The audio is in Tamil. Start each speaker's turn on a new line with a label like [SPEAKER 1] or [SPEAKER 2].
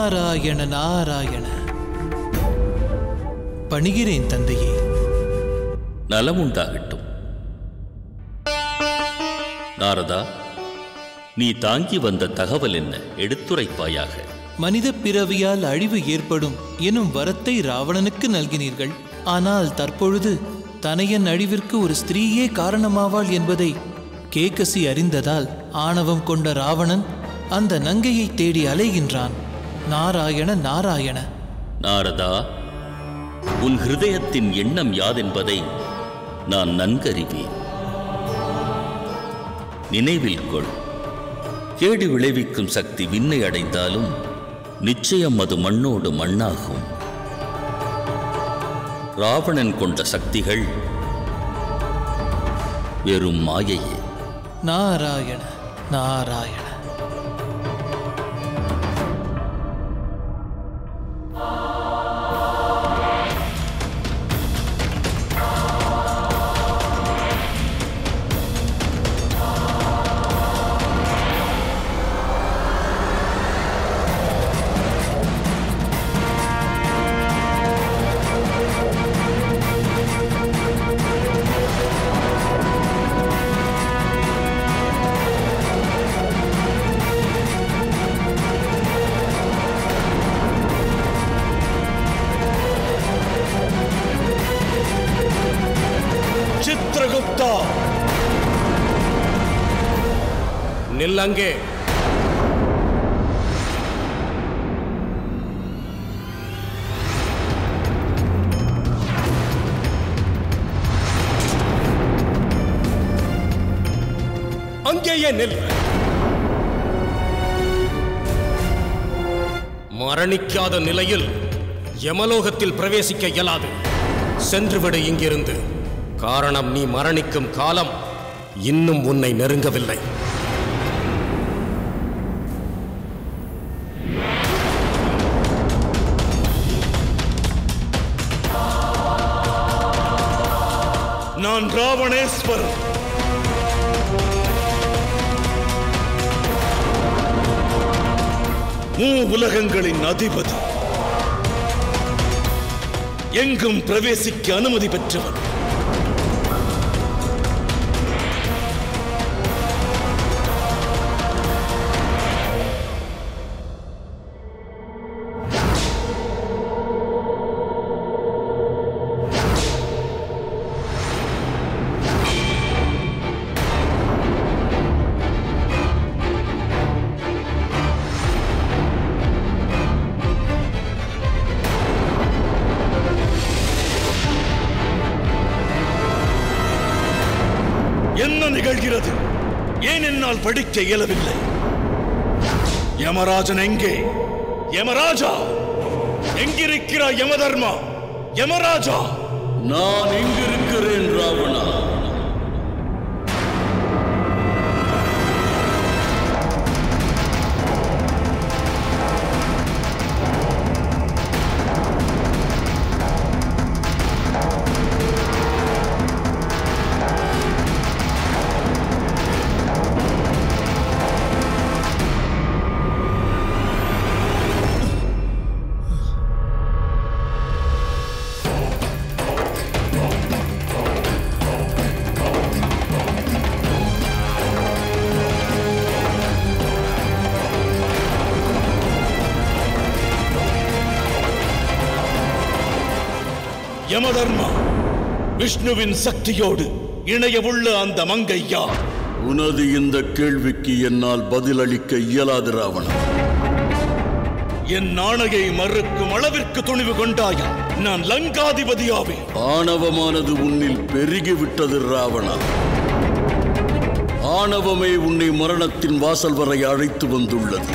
[SPEAKER 1] நாராயண நாராயண. பணிகிறேன் தந்தையே.
[SPEAKER 2] நலமுண்டாகட்டும். நாரதா, நீ தாங்கி வந்த தகவல் என்ன? எடுத்துரைப்பாயாக.
[SPEAKER 1] மனித பிறவியால் அழிவு ஏற்படும் எனும் வரத்தை ராவணனுக்கு நல்கினீர்கள். ஆனால் தற்பொழுது தனையன் அழிவிற்கு ஒரு ஸ்திரீயே காரணமாவாள் என்பதை கேகசி அறிந்ததால் ஆணவம் கொண்ட ராவணன் அந்த நங்கையை தேடி அலைகின்றான். நாராயண நாராயண.
[SPEAKER 2] நாரதா, உன் ஹிருதயத்தின் எண்ணம் யாதென்பதை நான் நன்கறிவேன். நினைவில் கொள், கேடு விளைவிக்கும் சக்தி விண்ணை அடைந்தாலும் நிச்சயம் அது மண்ணோடு மண்ணாகும். ராவணன் கொண்ட சக்திகள் வெறும் மாயையே.
[SPEAKER 1] நாராயண நாராயண.
[SPEAKER 3] சித்ரகுப்தா, நில்லங்கே. அங்கேயே நில். மரணிக்காத நிலையில் யமலோகத்தில் பிரவேசிக்க இயலாது. சென்றுவிடு இங்கிருந்து. காரணம், நீ மரணிக்கும் காலம் இன்னும் உன்னை நெருங்கவில்லை. நான் ராவணேஸ்வரன். உலகங்களின் அதிபதி, எங்கும் பிரவேசிக்க அனுமதி பெற்றவன். என்ன நிகழ்கிறது? ஏன் என்னால் படிக்க இயலவில்லை? யமராஜன் எங்கே? யமராஜா, எங்கிருக்கிறாய்? யமதர்மா, யமராஜா.
[SPEAKER 2] நான் எங்கிருக்கிறேன் ராவணா?
[SPEAKER 3] யமதர்மா, விஷ்ணுவின் சக்தியோடு இணையவுள்ள அந்த மங்கை யார்?
[SPEAKER 4] உனது இந்த கேள்விக்கு என்னால் பதிலளிக்க இயலாது ராவணா.
[SPEAKER 3] என் ஆணையை மறுக்கும் அளவிற்கு துணிவு கொண்டாயா? நான் லங்காதிபதியாவேன்.
[SPEAKER 4] ஆணவமானது உன்னில் பெருகிவிட்டது ராவணா. ஆணவமே உன்னை மரணத்தின் வாசல் வரை அழைத்து வந்துள்ளது.